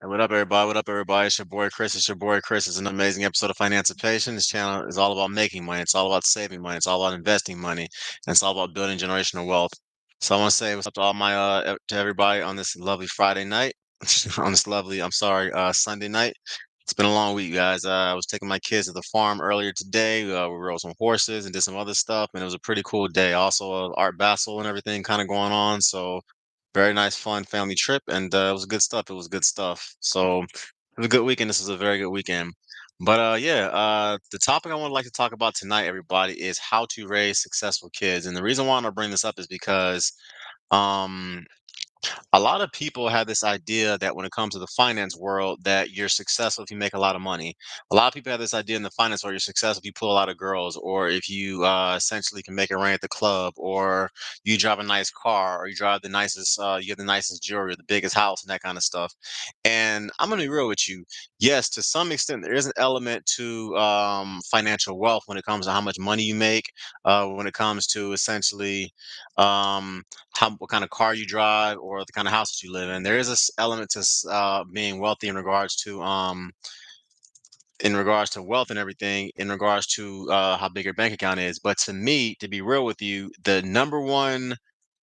Hey, what up, everybody? What up, everybody? It's your boy Chris. It's your boy Chris. It's an amazing episode of Financipation. This channel is all about making money. It's all about saving money. It's all about investing money. And it's all about building generational wealth. So I want to say what's up to all my to everybody on this lovely Friday night. On this lovely, I'm sorry, Sunday night. It's been a long week, guys. I was taking my kids to the farm earlier today. We rode some horses and did some other stuff, and it was a pretty cool day. Also, Art Basel and everything kind of going on. So very nice, fun family trip, and it was good stuff. It was good stuff. So it was a good weekend. This was a very good weekend. But yeah, the topic I would like to talk about tonight, everybody, is how to raise successful kids. And the reason why I want to bring this up is because um, a lot of people have this idea that when it comes to the finance world that you're successful if you make a lot of money. A lot of people have this idea in the finance world you're successful if you pull a lot of girls, or if you essentially can make it rain at the club, or you drive a nice car, or you drive the nicest you have the nicest jewelry, the biggest house, and that kind of stuff. And I'm gonna be real with you. Yes, to some extent there is an element to financial wealth when it comes to how much money you make, when it comes to essentially um how what kind of car you drive or the kind of house that you live in. There is this element to being wealthy in regards to wealth and everything, in regards to how big your bank account is. But to me, to be real with you, the number one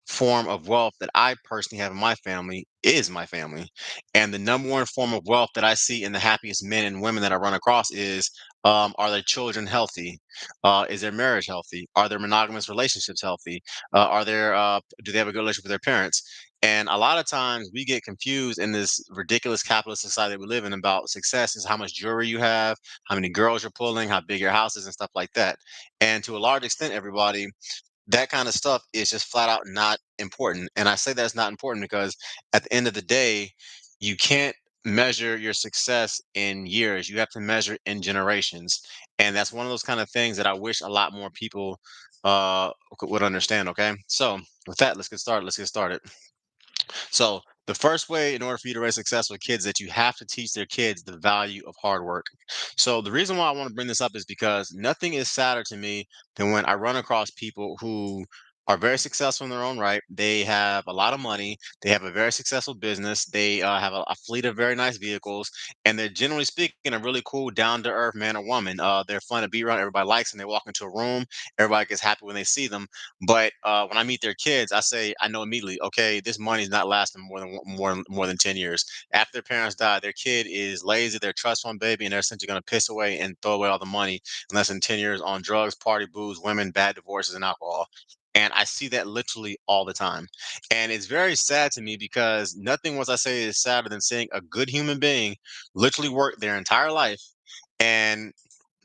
form of wealth that I personally have in my family is my family. And the number one form of wealth that I see in the happiest men and women that I run across is, are their children healthy? Is their marriage healthy? Are their monogamous relationships healthy? Do they have a good relationship with their parents? And a lot of times we get confused in this ridiculous capitalist society that we live in about success is how much jewelry you have, how many girls you're pulling, how big your house is, and stuff like that. And to a large extent, everybody, that kind of stuff is just flat out not important. And I say that's not important because at the end of the day, you can't measure your success in years. You have to measure in generations. And that's one of those kind of things that I wish a lot more people would understand. Okay. So with that, let's get started. Let's get started. So the first way in order for you to raise successful kids that you have to teach their kids the value of hard work. So the reason why I want to bring this up is because nothing is sadder to me than when I run across people who are very successful in their own right. They have a lot of money. They have a very successful business. They have a fleet of very nice vehicles, and they're generally speaking a really cool, down to earth man or woman. They're fun to be around. Everybody likes them. They walk into a room. Everybody gets happy when they see them, but when I meet their kids, I know immediately, okay, this money's not lasting more than 10 years. After their parents die, their kid is lazy, they're a trust fund baby, and they're essentially going to piss away and throw away all the money in less than 10 years on drugs, party, booze, women, bad divorces, and alcohol. And I see that literally all the time. And it's very sad to me because nothing, once I say, is sadder than seeing a good human being literally work their entire life and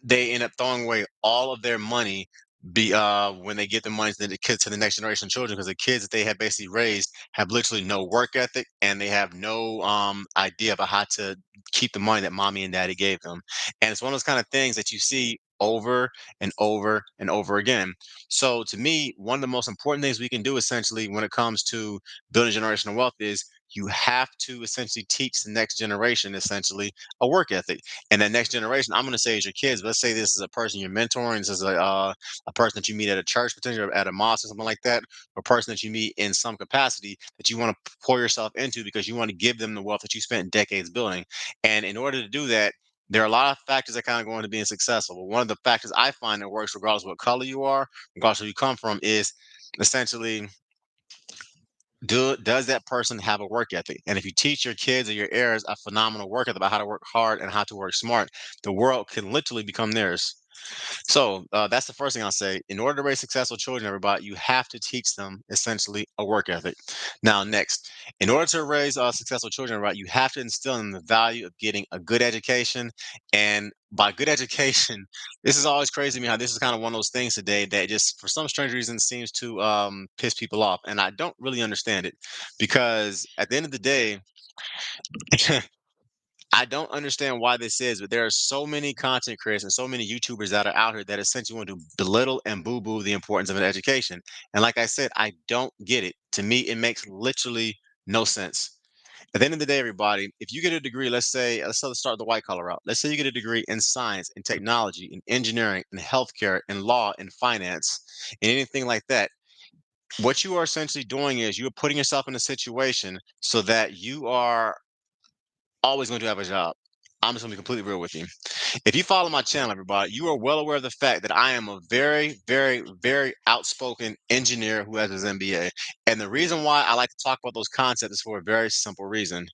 they end up throwing away all of their money when they get the money to the kids, to the next generation of children, because the kids that they have basically raised have literally no work ethic, and they have no idea about how to keep the money that mommy and daddy gave them. And it's one of those kind of things that you see over and over and over again. So to me, one of the most important things we can do essentially when it comes to building generational wealth is you have to essentially teach the next generation essentially a work ethic. And that next generation, I'm going to say, is your kids. Let's say this is a person you're mentoring. This is a person that you meet at a church, potentially, or at a mosque or something like that, or a person that you meet in some capacity that you want to pour yourself into because you want to give them the wealth that you spent decades building. And in order to do that, there are a lot of factors that kind of go into being successful. But one of the factors I find that works, regardless of what color you are, regardless of where you come from, is essentially, does that person have a work ethic? And if you teach your kids or your heirs a phenomenal work ethic about how to work hard and how to work smart, the world can literally become theirs. So that's the first thing I'll say. In order to raise successful children, everybody, you have to teach them essentially a work ethic. Now, next, in order to raise successful children, everybody, you have to instill in them the value of getting a good education. And by good education, this is always crazy to me how this is kind of one of those things today that just for some strange reason seems to piss people off. And I don't really understand it because at the end of the day, I don't understand why this is, but there are so many content creators and so many YouTubers that are out here that essentially want to belittle and boo-boo the importance of an education. And like I said, I don't get it. To me, it makes literally no sense. At the end of the day, everybody, if you get a degree, let's start the white collar out. Let's say you get a degree in science, in technology, in engineering, in healthcare, in law, in finance, and anything like that. What you are essentially doing is you're putting yourself in a situation so that you are always going to have a job. I'm just going to be completely real with you. If you follow my channel, everybody, you are well aware of the fact that I am a very, very, very outspoken engineer who has his MBA. And the reason why I like to talk about those concepts is for a very simple reason.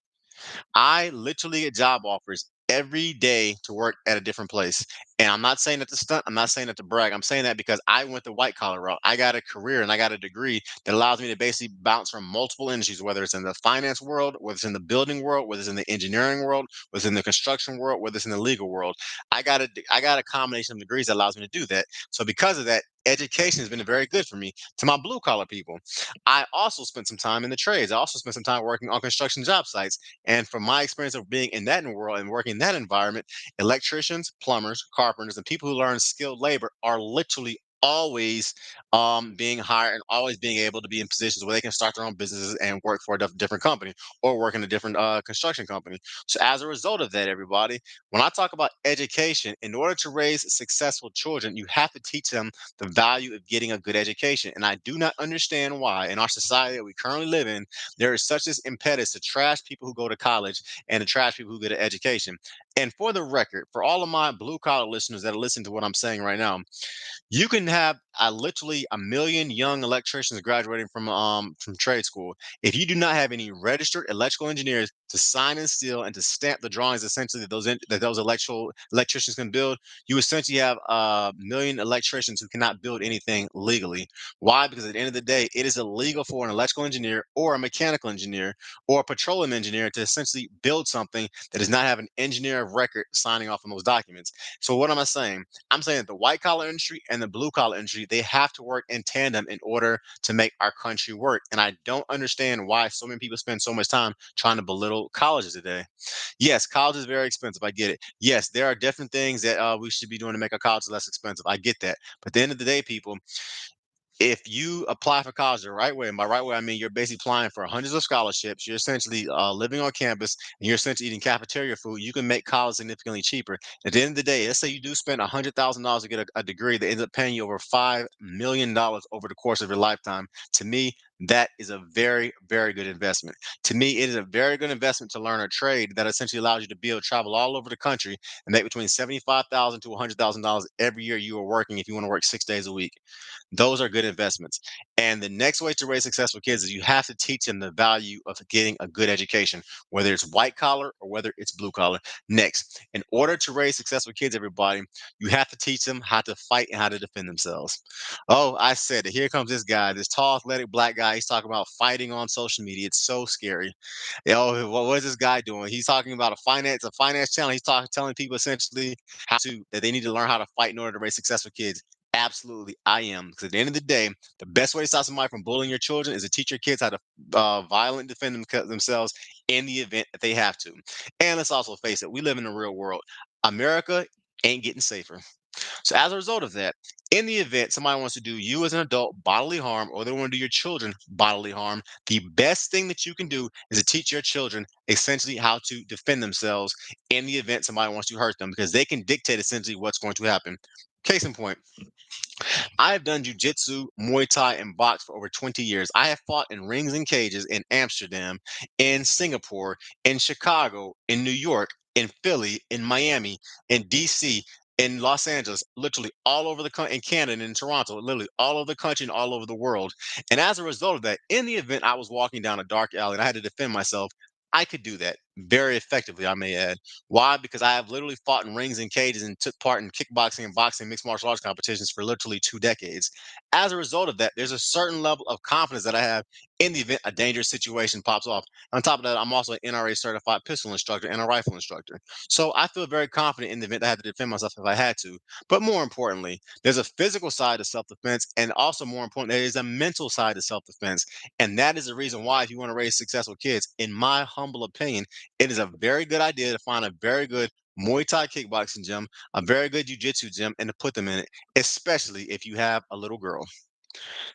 I literally get job offers every day to work at a different place. And I'm not saying that to stunt, I'm not saying that to brag. I'm saying that because I went the white collar route. I got a career and I got a degree that allows me to basically bounce from multiple industries, whether it's in the finance world, whether it's in the building world, whether it's in the engineering world, whether it's in the construction world, whether it's in the legal world. I got a combination of degrees that allows me to do that. So because of that, education has been very good for me. To my blue collar people, I also spent some time in the trades. I also spent some time working on construction job sites. And from my experience of being in that world and working in that environment, electricians, plumbers, carpenters, and people who learn skilled labor are literally always being hired and always being able to be in positions where they can start their own businesses and work for a different company or work in a different construction company. So as a result of that, everybody, when I talk about education, in order to raise successful children, you have to teach them the value of getting a good education. And I do not understand why in our society that we currently live in, there is such this impetus to trash people who go to college and to trash people who get an education. And for the record, for all of my blue collar listeners that are listening to what I'm saying right now, you can have literally a million young electricians graduating from trade school. If you do not have any registered electrical engineers to sign and seal and to stamp the drawings, essentially that those electricians can build, you essentially have a million electricians who cannot build anything legally. Why? Because at the end of the day, it is illegal for an electrical engineer or a mechanical engineer or a petroleum engineer to essentially build something that does not have an engineer of record signing off on those documents. So what am I saying? I'm saying that the white collar industry and the blue collar industry, they have to work in tandem in order to make our country work. And I don't understand why so many people spend so much time trying to belittle colleges today. Yes, college is very expensive. I get it. Yes, there are different things that we should be doing to make our college less expensive. I get that. But at the end of the day, people, if you apply for college the right way, and by right way, I mean you're basically applying for hundreds of scholarships, you're essentially living on campus, and you're essentially eating cafeteria food, you can make college significantly cheaper. At the end of the day, let's say you do spend $100,000 to get a degree that ends up paying you over $5 million over the course of your lifetime. To me, that is a very, very good investment. To me, it is a very good investment to learn a trade that essentially allows you to be able to travel all over the country and make between $75,000 to $100,000 every year you are working if you want to work 6 days a week. Those are good investments. And the next way to raise successful kids is you have to teach them the value of getting a good education, whether it's white collar or whether it's blue collar. Next, in order to raise successful kids, everybody, you have to teach them how to fight and how to defend themselves. Oh, I said it. Here comes this guy, this tall, athletic black guy. He's talking about fighting on social media. It's so scary. Oh, what is this guy doing? He's talking about a finance channel. He's talking, telling people essentially that they need to learn how to fight in order to raise successful kids. Absolutely, I am. Because at the end of the day, the best way to stop somebody from bullying your children is to teach your kids how to violently defend themselves in the event that they have to. And let's also face it, we live in the real world. America ain't getting safer. So as a result of that, in the event somebody wants to do you as an adult bodily harm or they want to do your children bodily harm, the best thing that you can do is to teach your children essentially how to defend themselves in the event somebody wants to hurt them because they can dictate essentially what's going to happen. Case in point, I have done jujitsu, Muay Thai, and box for over 20 years. I have fought in rings and cages in Amsterdam, in Singapore, in Chicago, in New York, in Philly, in Miami, in DC, in Los Angeles, literally all over the country, in Canada, and in Toronto, literally all over the country and all over the world. And as a result of that, in the event I was walking down a dark alley and I had to defend myself, I could do that very effectively, I may add. Why? Because I have literally fought in rings and cages and took part in kickboxing and boxing, mixed martial arts competitions for literally 2 decades. As a result of that, there's a certain level of confidence that I have in the event a dangerous situation pops off. On top of that, I'm also an NRA certified pistol instructor and a rifle instructor. So I feel very confident in the event I had to defend myself if I had to. But more importantly, there's a physical side to self defense, and also more important, there is a mental side to self defense. And that is the reason why, if you want to raise successful kids, in my humble opinion, it is a very good idea to find a very good Muay Thai kickboxing gym, a very good jujitsu gym, and to put them in it, especially if you have a little girl.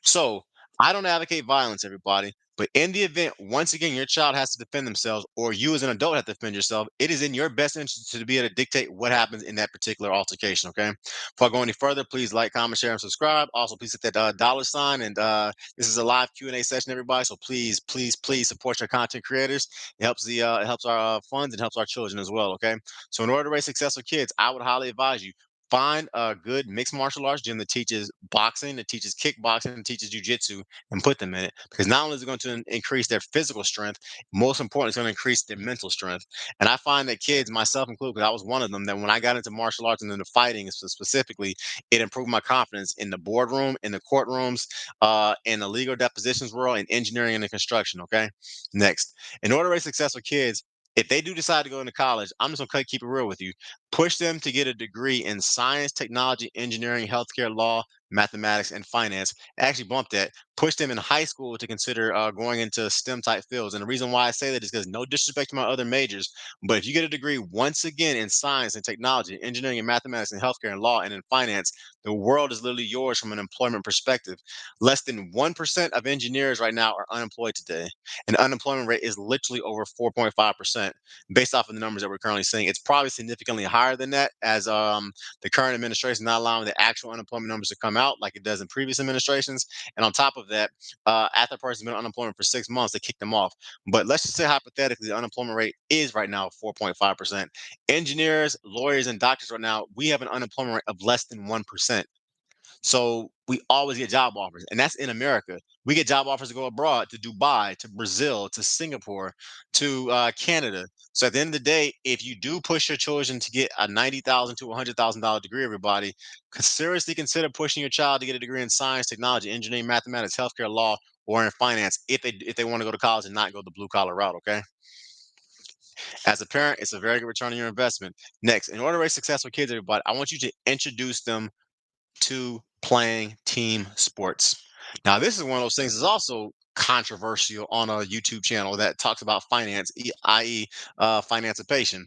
So I don't advocate violence, everybody. But in the event, once again, your child has to defend themselves, or you as an adult have to defend yourself, it is in your best interest to be able to dictate what happens in that particular altercation. Okay. Before I go any further, please like, comment, share, and subscribe. Also, please hit that dollar sign. And this is a live Q&A session, everybody. So please, please, please support your content creators. It helps our funds and helps our children as well. Okay. So in order to raise successful kids, I would highly advise you find a good mixed martial arts gym that teaches boxing, that teaches kickboxing, and teaches jujitsu, and put them in it. Because not only is it going to increase their physical strength, most important, it's going to increase their mental strength. And I find that kids, myself included, because I was one of them, that when I got into martial arts and into fighting specifically, it improved my confidence in the boardroom, in the courtrooms, in the legal depositions world, in engineering and in construction. Okay. Next, in order to raise successful kids, if they do decide to go into college, I'm just gonna keep it real with you. Push them to get a degree in science, technology, engineering, healthcare, law, mathematics, and finance. Actually, bump that. Push them in high school to consider going into STEM type fields. And the reason why I say that is because no disrespect to my other majors, but if you get a degree once again in science and technology, engineering and mathematics and healthcare and law and in finance, the world is literally yours from an employment perspective. Less than 1% of engineers right now are unemployed today. And the unemployment rate is literally over 4.5% based off of the numbers that we're currently seeing. It's probably significantly higher than that, as the current administration is not allowing the actual unemployment numbers to come out like it does in previous administrations. And on top of that, after a person's been unemployment for 6 months, they kick them off. But let's just say hypothetically, the unemployment rate is right now 4.5%. Engineers, lawyers, and doctors right now, we have an unemployment rate of less than 1%. So we always get job offers, and that's in America. We get job offers to go abroad, to Dubai, to Brazil, to Singapore, to Canada. So at the end of the day, if you do push your children to get a $90,000 to $100,000 degree, everybody, seriously consider pushing your child to get a degree in science, technology, engineering, mathematics, healthcare, law, or in finance if they want to go to college and not go the blue collar route. Okay. As a parent, it's a very good return on your investment. Next, in order to raise successful kids, everybody, I want you to introduce them to playing team sports. Now, this is one of those things that's also controversial on a YouTube channel that talks about finance, i.e., financipation,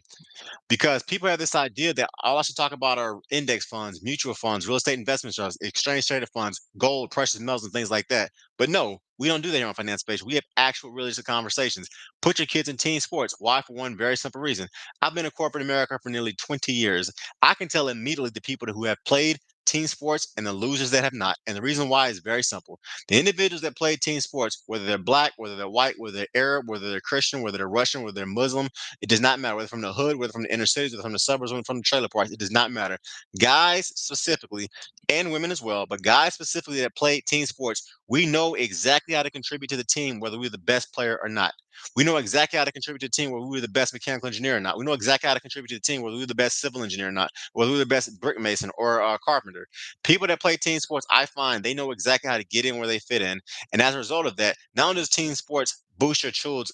because people have this idea that all I should talk about are index funds, mutual funds, real estate investment trusts, exchange traded funds, gold, precious metals, and things like that. But no, we don't do that here on Finance Page. We have actual realistic conversations. Put your kids in team sports. Why? For one very simple reason. I've been in corporate America for nearly 20 years. I can tell immediately the people who have played team sports and the losers that have not. And the reason why is very simple. The individuals that play team sports, whether they're black, whether they're white, whether they're Arab, whether they're Christian, whether they're Russian, whether they're Muslim, it does not matter whether from the hood, whether from the inner cities, whether from the suburbs, whether from the trailer parks. It does not matter. Guys specifically, and women as well, but guys specifically that play team sports, we know exactly how to contribute to the team, whether we're the best player or not. We know exactly how to contribute to the team, whether we were the best mechanical engineer or not. We know exactly how to contribute to the team, whether we were the best civil engineer or not, whether we were the best brick mason or carpenter. People that play team sports, I find they know exactly how to get in where they fit in. And as a result of that, not only does team sports boost your child's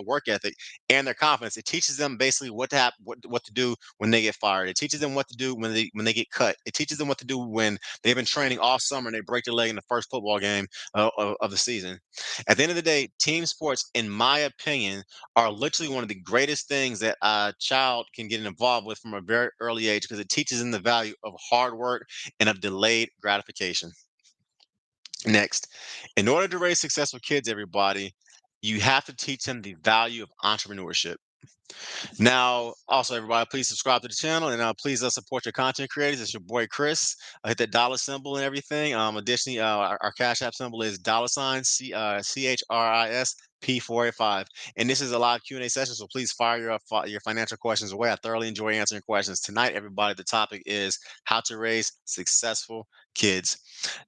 work ethic and their confidence, it teaches them basically what to do when they get fired. It teaches them what to do when they get cut. It teaches them what to do when they've been training all summer and they break their leg in the first football game of the season. At the end of the day, team sports, in my opinion, are literally one of the greatest things that a child can get involved with from a very early age because it teaches them the value of hard work and of delayed gratification. Next, in order to raise successful kids, everybody, you have to teach them the value of entrepreneurship. Now, also, everybody, please subscribe to the channel and please support your content creators. It's your boy Chris. Hit that dollar symbol and everything. Additionally, our Cash App symbol is dollar sign CHRIS P485. And this is a live Q&A session, so please fire your financial questions away. I thoroughly enjoy answering questions. Tonight, everybody, the topic is how to raise successful kids.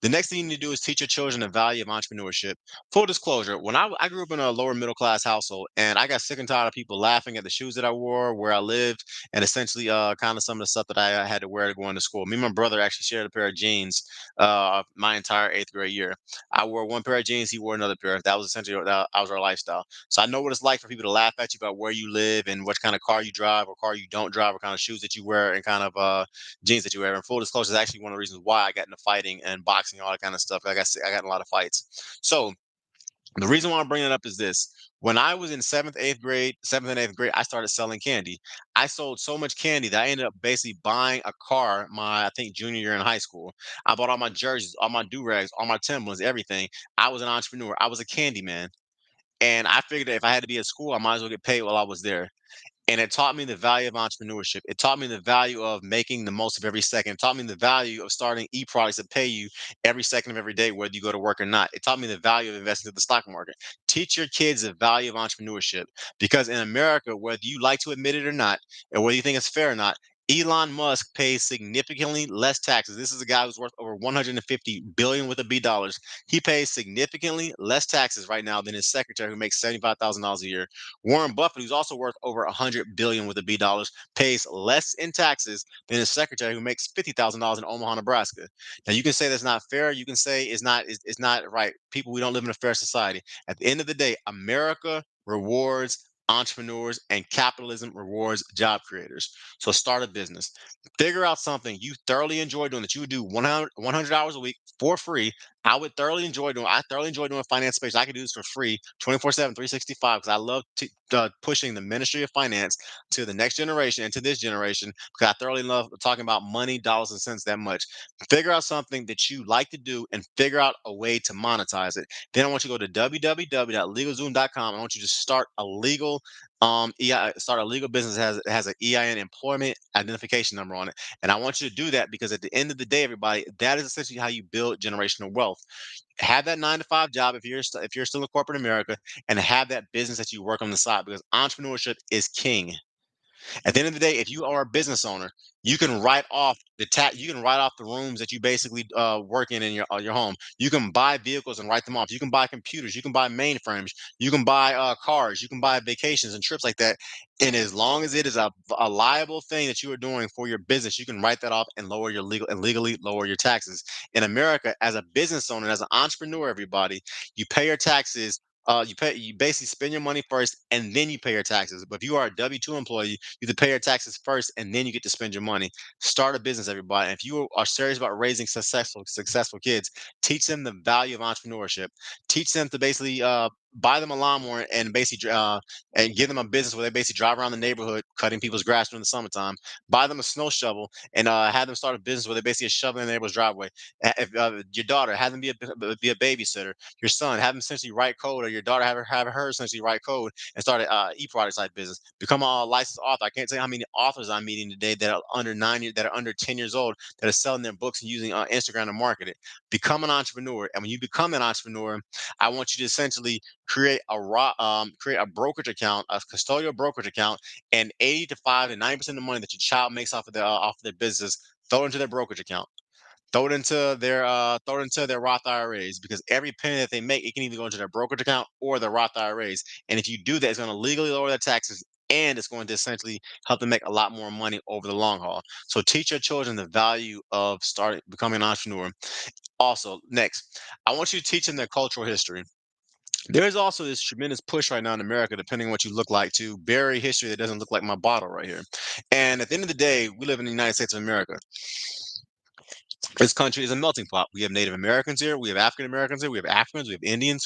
The next thing you need to do is teach your children the value of entrepreneurship. Full disclosure, when I grew up in a lower middle class household, and I got sick and tired of people laughing at the shoes that I wore, where I lived, and essentially kind of some of the stuff that I had to wear to go into school. Me and my brother actually shared a pair of jeans my entire eighth grade year. I wore one pair of jeans, he wore another pair. That was essentially that was our lifestyle. So I know what it's like for people to laugh at you about where you live and what kind of car you drive or car you don't drive or kind of shoes that you wear and kind of jeans that you wear. And full disclosure is actually one of the reasons why I got into fighting and boxing and all that kind of stuff. I got in a lot of fights. So The reason why I'm bringing it up is this. When I was in seventh and eighth grade, I started selling candy. I sold so much candy that I ended up basically buying a car my, I think, junior year in high school. I bought all my jerseys, all my do-rags, all my Timberlands, everything. I was an entrepreneur. I was a candy man. And I figured that if I had to be at school, I might as well get paid while I was there. And it taught me the value of entrepreneurship. It taught me the value of making the most of every second. It taught me the value of starting e-products that pay you every second of every day, whether you go to work or not. It taught me the value of investing in the stock market. Teach your kids the value of entrepreneurship because in America, whether you like to admit it or not, and whether you think it's fair or not, Elon Musk pays significantly less taxes. This is a guy who's worth over 150 billion with a B dollars. He pays significantly less taxes right now than his secretary, who makes $75,000 a year. Warren Buffett, who's also worth over 100 billion with a B dollars, pays less in taxes than his secretary, who makes $50,000 in Omaha, Nebraska. Now you can say that's not fair. You can say it's not right. People, we don't live in a fair society. At the end of the day, America rewards entrepreneurs and capitalism rewards job creators. So start a business. Figure out something you thoroughly enjoy doing that you would do 100 hours a week for free. I thoroughly enjoy doing finance space. I can do this for free 24/7, 365 because I love pushing the ministry of finance to the next generation and to this generation because I thoroughly love talking about money, dollars, and cents that much. Figure out something that you like to do and figure out a way to monetize it. Then I want you to go to www.legalzoom.com. I want you to start a legal start a legal business that has an EIN, employment identification number on it. And I want you to do that because at the end of the day, everybody, that is essentially how you build generational wealth. Have that 9 to 5 job if you're still in corporate America, and have that business that you work on the side because entrepreneurship is king. At the end of the day, if you are a business owner, you can write off the rooms that you basically work in your home. You can buy vehicles and write them off. You can buy computers. You can buy mainframes. You can buy cars. You can buy vacations and trips like that. And as long as it is a liable thing that you are doing for your business, you can write that off and lower your legal and legally lower your taxes. In America, as a business owner, as an entrepreneur, everybody, you pay your taxes. You basically spend your money first and then you pay your taxes. But if you are a W-2 employee, you have to pay your taxes first and then you get to spend your money. Start a business, everybody. And if you are serious about raising successful kids, teach them the value of entrepreneurship. Teach them to basically buy them a lawnmower and basically and give them a business where they basically drive around the neighborhood cutting people's grass during the summertime. Buy them a snow shovel and have them start a business where they basically are shoveling the neighbor's driveway. If your daughter, have them be a babysitter. Your son, have them essentially write code, or your daughter have her essentially write code and start an e-product type business. Become a licensed author. I can't tell you how many authors I'm meeting today that are under 9 years, that are under 10 years old, that are selling their books and using Instagram to market it. Become an entrepreneur, and when you become an entrepreneur, I want you to essentially create a brokerage account, a custodial brokerage account, and 85 to 90% of the money that your child makes off of their business, throw it into their brokerage account. Throw it into their Roth IRAs because every penny that they make, it can either go into their brokerage account or their Roth IRAs. And if you do that, it's going to legally lower their taxes and it's going to essentially help them make a lot more money over the long haul. So teach your children the value of starting becoming an entrepreneur. Also, next, I want you to teach them their cultural history. There is also this tremendous push right now in America, depending on what you look like, to bury history that doesn't look like my bottle right here. And at the end of the day, we live in the United States of America. This country is a melting pot. We have Native Americans here, we have African Americans here, we have Africans, we have Indians,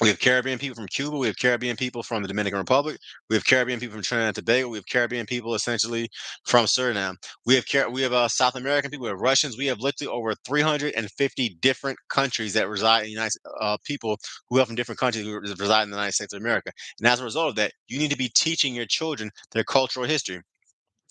we have Caribbean people from Cuba, we have Caribbean people from the Dominican Republic, we have Caribbean people from Trinidad and Tobago, we have Caribbean people essentially from Suriname. We have South American people, we have Russians, we have literally over 350 different countries that reside in the United people who are from different countries who reside in the United States of America. And as a result of that, you need to be teaching your children their cultural history.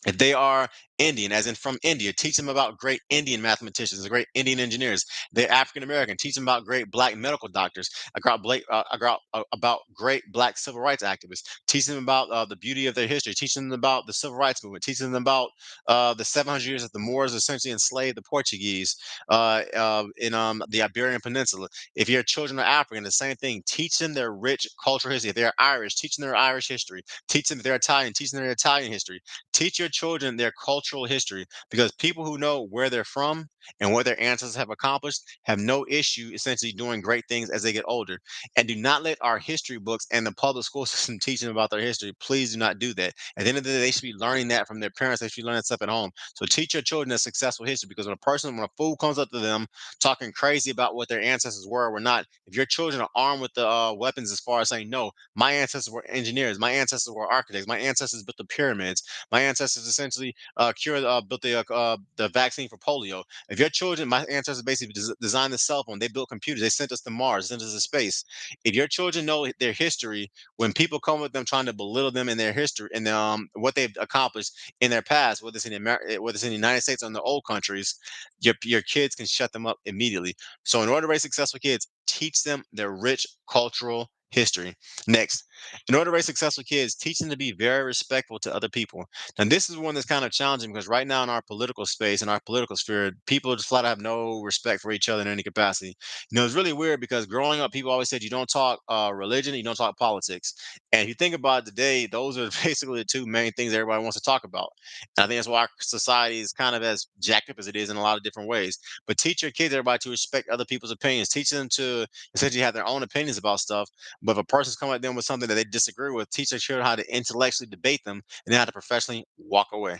If they are Indian, as in from India, teach them about great Indian mathematicians, great Indian engineers. They're African American, teach them about great Black medical doctors, about great Black civil rights activists. Teach them about the beauty of their history. Teach them about the civil rights movement. Teach them about the 700 years that the Moors essentially enslaved the Portuguese in the Iberian Peninsula. If your children are African, the same thing. Teach them their rich cultural history. If they're Irish, teach them their Irish history. Teach them if they're Italian, teach them their Italian history. Teach your children their cultural history because people who know where they're from and what their ancestors have accomplished, have no issue essentially doing great things as they get older. And do not let our history books and the public school system teach them about their history. Please do not do that. At the end of the day, they should be learning that from their parents. They should be learning that stuff at home. So teach your children a successful history, because when a fool comes up to them talking crazy about what their ancestors were or were not, if your children are armed with the weapons as far as saying, no, my ancestors were engineers, my ancestors were architects, my ancestors built the pyramids, my ancestors essentially built the vaccine for polio. If your children, my ancestors basically designed the cell phone, they built computers, they sent us to Mars, sent us to space. If your children know their history, when people come with them trying to belittle them in their history and what they've accomplished in their past, whether it's in the United States or in the old countries, your kids can shut them up immediately. So in order to raise successful kids, teach them their rich cultural history. Next, in order to raise successful kids, teach them to be very respectful to other people. And this is one that's kind of challenging, because right now in our political space, in our political sphere, people just flat out have no respect for each other in any capacity. It's really weird, because growing up, people always said you don't talk religion, you don't talk politics. And if you think about it today, those are basically the two main things everybody wants to talk about. And I think that's why our society is kind of as jacked up as it is in a lot of different ways. But teach your kids, everybody, to respect other people's opinions. Teach them to essentially have their own opinions about stuff. But if a person's coming at them with something that they disagree with, teach their children how to intellectually debate them and then how to professionally walk away.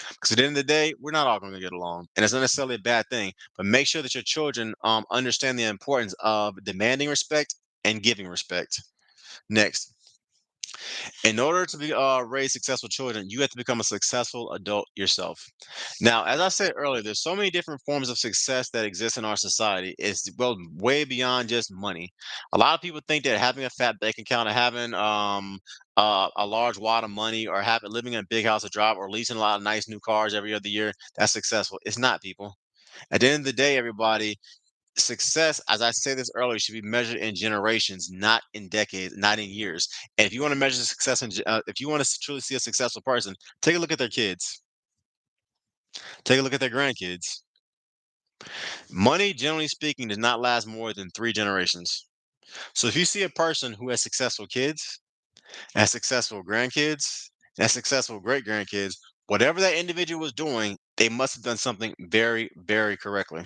Because at the end of the day, we're not all going to get along, and it's not necessarily a bad thing. But make sure that your children understand the importance of demanding respect and giving respect. Next, in order to raise successful children, you have to become a successful adult yourself. Now, as I said earlier, there's so many different forms of success that exist in our society. It's well way beyond just money. A lot of people think that having a fat bank account, or having a large wad of money, or having living in a big house to drive, or leasing a lot of nice new cars every other year, that's successful. It's not, people. At the end of the day, everybody, success, as I said this earlier, should be measured in generations, not in decades, not in years. And if you want to measure success, if you want to truly see a successful person, take a look at their kids, take a look at their grandkids. Money, generally speaking, does not last more than 3 generations. So if you see a person who has successful kids, has successful grandkids, has successful great grandkids, whatever that individual was doing, they must have done something very, very correctly.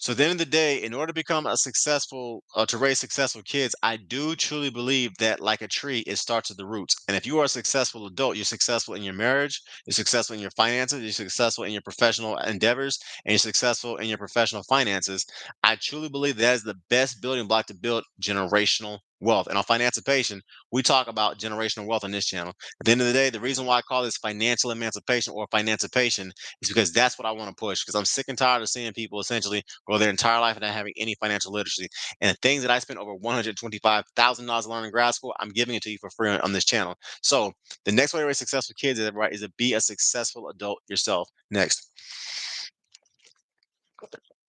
So at the end of the day, in order to become a successful, to raise successful kids, I do truly believe that, like a tree, it starts at the roots. And if you are a successful adult, you're successful in your marriage, you're successful in your finances, you're successful in your professional endeavors, and you're successful in your professional finances. I truly believe that is the best building block to build generational wealth. And on Financipation, we talk about generational wealth on this channel. At the end of the day, the reason why I call this financial emancipation or Financipation is because that's what I want to push. Because I'm sick and tired of seeing people essentially go their entire life without having any financial literacy. And the things that I spent over $125,000 to learn in grad school, I'm giving it to you for free on this channel. So the next way to raise successful kids is, right, is to be a successful adult yourself. Next,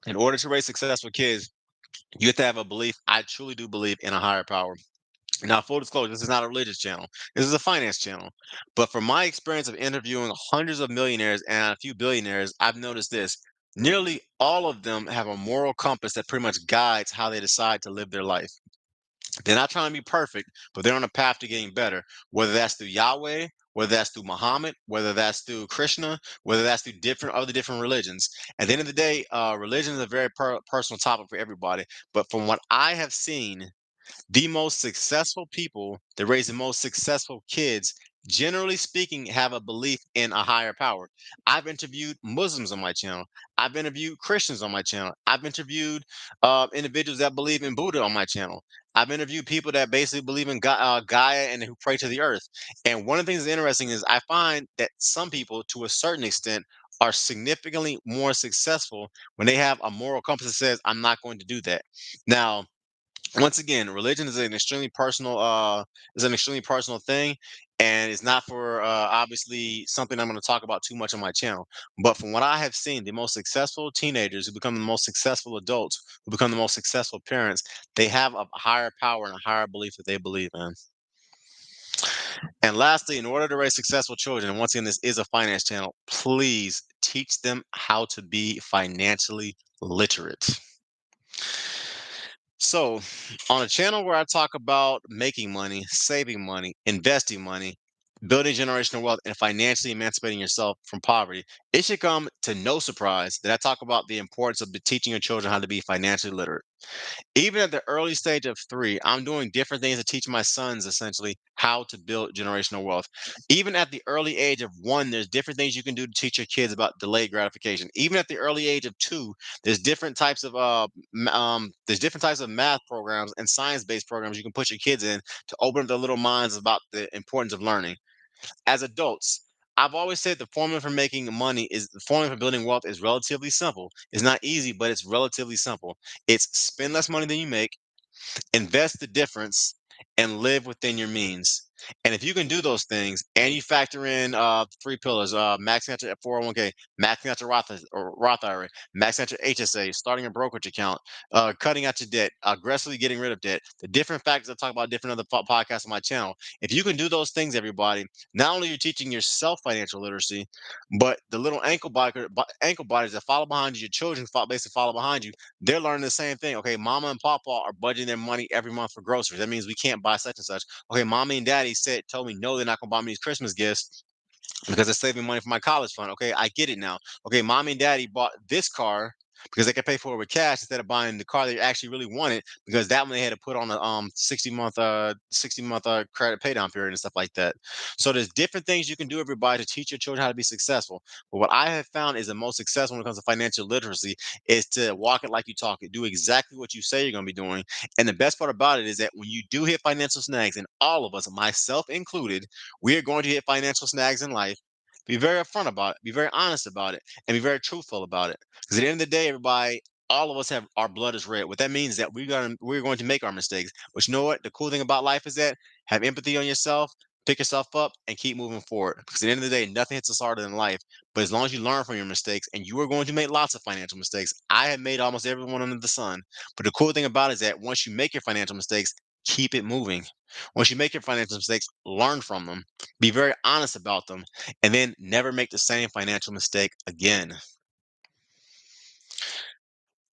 in order to raise successful kids, you have to have a belief. I truly do believe in a higher power. Now, full disclosure, this is not a religious channel. This is a finance channel. But from my experience of interviewing hundreds of millionaires and a few billionaires, I've noticed this. Nearly all of them have a moral compass that pretty much guides how they decide to live their life. They're not trying to be perfect, but they're on a path to getting better, whether that's through Yahweh, whether that's through Muhammad, whether that's through Krishna, whether that's through different religions. At the end of the day, religion is a very personal topic for everybody. But from what I have seen, the most successful people that raise the most successful kids, generally speaking, have a belief in a higher power. I've interviewed Muslims on my channel. I've interviewed Christians on my channel. I've interviewed individuals that believe in Buddha on my channel. I've interviewed people that basically believe in Gaia and who pray to the earth. And one of the things that's interesting is I find that some people, to a certain extent, are significantly more successful when they have a moral compass that says, I'm not going to do that. Now, once again, religion is an extremely personal thing, and it's not for obviously something I'm going to talk about too much on my channel. But from what I have seen, the most successful teenagers who become the most successful adults, who become the most successful parents, they have a higher power and a higher belief that they believe in. And lastly, in order to raise successful children, and once again, this is a finance channel, please teach them how to be financially literate. So, on a channel where I talk about making money, saving money, investing money, building generational wealth, and financially emancipating yourself from poverty, It should come to no surprise that I talk about the importance of teaching your children how to be financially literate. Even at the early stage of 3, I'm doing different things to teach my sons essentially how to build generational wealth. Even at the early age of 1, there's different things you can do to teach your kids about delayed gratification. Even at the early age of 2, there's different types of math programs and science-based programs you can put your kids in to open up their little minds about the importance of learning. As adults, I've always said the formula for building wealth is relatively simple. It's not easy, but it's relatively simple. It's spend less money than you make, invest the difference, and live within your means. And if you can do those things and you factor in 3 pillars, maxing out your 401k, maxing out your Roth IRA, maxing out your HSA, starting a brokerage account, cutting out your debt, aggressively getting rid of debt, the different factors I talk about different other podcasts on my channel. If you can do those things, everybody, not only are you teaching yourself financial literacy, but the little ankle biters that follow behind you, your children basically follow behind you, they're learning the same thing. Okay, mama and papa are budgeting their money every month for groceries. That means we can't buy such and such. Okay, mommy and daddy told me no, they're not gonna buy me these Christmas gifts because they're saving money for my college fund. Okay, I get it now. Okay, mommy and daddy bought this car because they could pay for it with cash instead of buying the car they actually really wanted because that one they had to put on a 60-month credit pay down period and stuff like that. So there's different things you can do, everybody, to teach your children how to be successful. But what I have found is the most successful when it comes to financial literacy is to walk it like you talk it, do exactly what you say you're going to be doing. And the best part about it is that when you do hit financial snags, and all of us, myself included, we are going to hit financial snags in life. Be very upfront about it. Be very honest about it, and be very truthful about it. Because at the end of the day, everybody, all of us have our blood is red. What that means is that we're going to make our mistakes. But you know what? The cool thing about life is that have empathy on yourself, pick yourself up, and keep moving forward. Because at the end of the day, nothing hits us harder than life. But as long as you learn from your mistakes, and you are going to make lots of financial mistakes, I have made almost everyone under the sun. But the cool thing about it is that once you make your financial mistakes, keep it moving. Once you make your financial mistakes, learn from them. Be very honest about them, and then never make the same financial mistake again.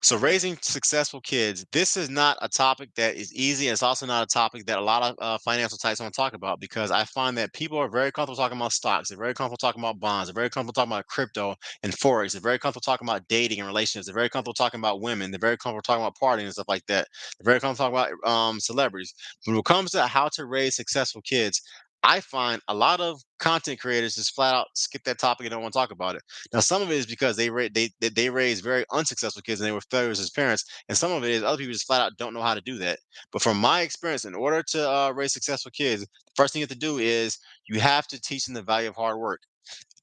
So raising successful kids, this is not a topic that is easy. It's also not a topic that a lot of financial types want to talk about because I find that people are very comfortable talking about stocks. They're very comfortable talking about bonds. They're very comfortable talking about crypto and forex. They're very comfortable talking about dating and relationships. They're very comfortable talking about women. They're very comfortable talking about partying and stuff like that. They're very comfortable talking about celebrities. But when it comes to how to raise successful kids, I find a lot of content creators just flat out skip that topic and don't want to talk about it. Now, some of it is because they raise very unsuccessful kids and they were failures as parents, and some of it is other people just flat out don't know how to do that. But from my experience, in order to raise successful kids, the first thing you have to do is you have to teach them the value of hard work.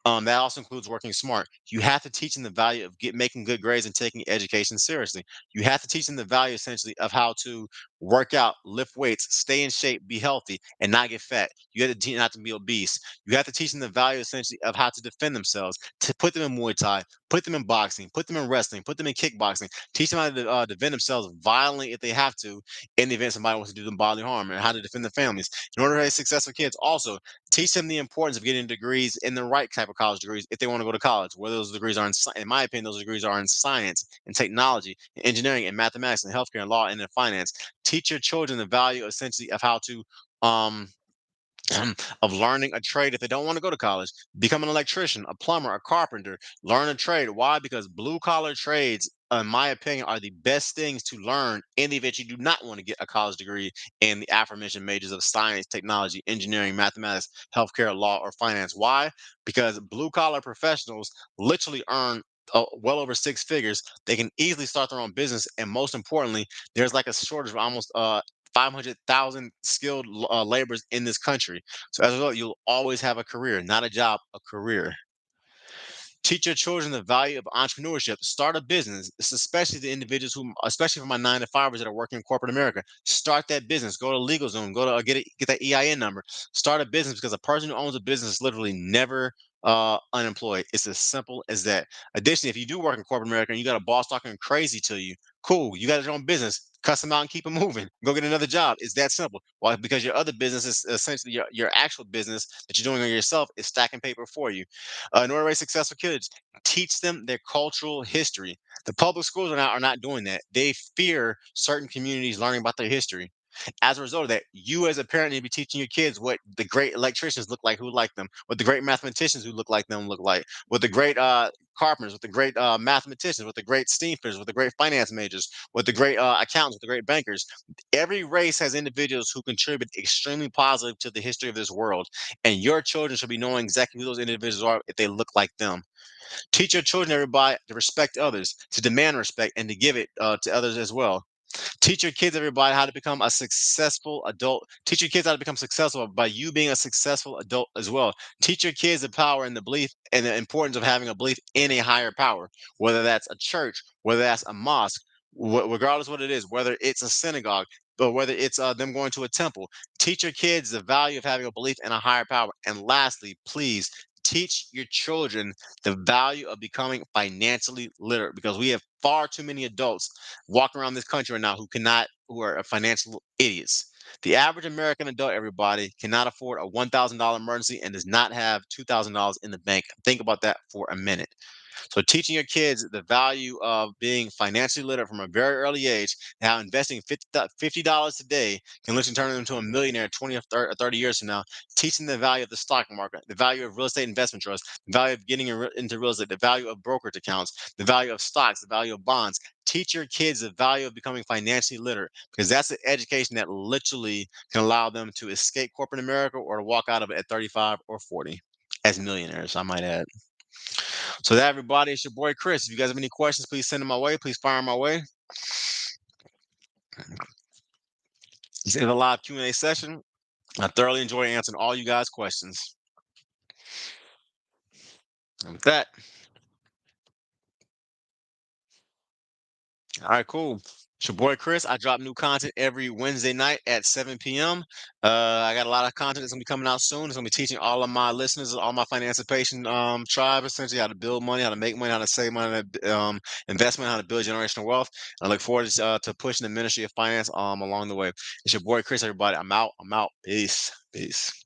That also includes working smart. You have to teach them the value of making good grades and taking education seriously. You have to teach them the value essentially of how to work out, lift weights, stay in shape, be healthy, and not get fat. You have to teach them not to be obese. You have to teach them the value essentially of how to defend themselves, to put them in Muay Thai, put them in boxing, put them in wrestling, put them in kickboxing, teach them how to defend themselves violently if they have to in the event somebody wants to do them bodily harm, and how to defend their families. In order to raise successful kids, also teach them the importance of getting degrees in the right type of college degrees if they want to go to college. Whether those degrees are in my opinion, those degrees are in science and technology, and engineering and mathematics and healthcare and law and in finance. Teach your children the value essentially of how to um of learning a trade if they don't want to go to college. Become an electrician, a plumber, a carpenter. Learn a trade. Why? Because blue collar trades, in my opinion, are the best things to learn in the event you do not want to get a college degree in the aforementioned majors of science, technology, engineering, mathematics, healthcare, law, or finance. Why? Because blue collar professionals literally earn well over 6 figures. They can easily start their own business, and most importantly, there's like a shortage of almost 500,000 skilled laborers in this country. So as a result, you'll always have a career, not a job, a career. Teach your children the value of entrepreneurship. Start a business. It's especially the individuals who, especially for my 9 to 5ers that are working in corporate America. Start that business. Go to LegalZoom. Go to get that EIN number. Start a business because a person who owns a business is literally never unemployed. It's as simple as that. Additionally, if you do work in corporate America and you got a boss talking crazy to you, cool. You got your own business. Cuss them out and keep it moving. Go get another job. It's that simple. Why? Because your other business is essentially your actual business that you're doing on yourself is stacking paper for you. In order to raise successful kids, teach them their cultural history. The public schools are not doing that. They fear certain communities learning about their history. As a result of that, you as a parent need to be teaching your kids what the great electricians look like who like them, what the great mathematicians who look like them look like, what the great carpenters, what the great mathematicians, what the great steamfitters, what the great finance majors, what the great accountants, what the great bankers. Every race has individuals who contribute extremely positive to the history of this world, and your children should be knowing exactly who those individuals are if they look like them. Teach your children, everybody, to respect others, to demand respect, and to give it to others as well. Teach your kids, everybody, how to become a successful adult. Teach your kids how to become successful by you being a successful adult as well. Teach your kids the power and the belief and the importance of having a belief in a higher power, whether that's a church, whether that's a mosque, regardless what it is, whether it's a synagogue, but whether it's them going to a temple. Teach your kids the value of having a belief in a higher power. And lastly, please teach your children the value of becoming financially literate, because we have far too many adults walking around this country right now who are financial idiots. The average American adult, everybody, cannot afford a $1,000 emergency and does not have $2,000 in the bank. Think about that for a minute. So teaching your kids the value of being financially literate from a very early age, and how investing $50 today can literally turn them into a millionaire 20 or 30 years from now. Teaching the value of the stock market, the value of real estate investment trusts, the value of getting into real estate, the value of brokerage accounts, the value of stocks, the value of bonds. Teach your kids the value of becoming financially literate, because that's the education that literally can allow them to escape corporate America or to walk out of it at 35 or 40 as millionaires, I might add. So that, everybody, it's your boy Chris. If you guys have any questions, please send them my way. Please fire them my way. This is a live Q&A session. I thoroughly enjoy answering all you guys' questions. And with that, all right, cool. It's your boy Chris. I drop new content every Wednesday night at 7 p.m. I got a lot of content that's gonna be coming out soon. It's gonna be teaching all of my listeners, all my financiation tribe, essentially how to build money, how to make money, how to save money, investment, how to build generational wealth. I look forward to pushing the ministry of finance along the way. It's your boy Chris, everybody. I'm out. I'm out. Peace. Peace.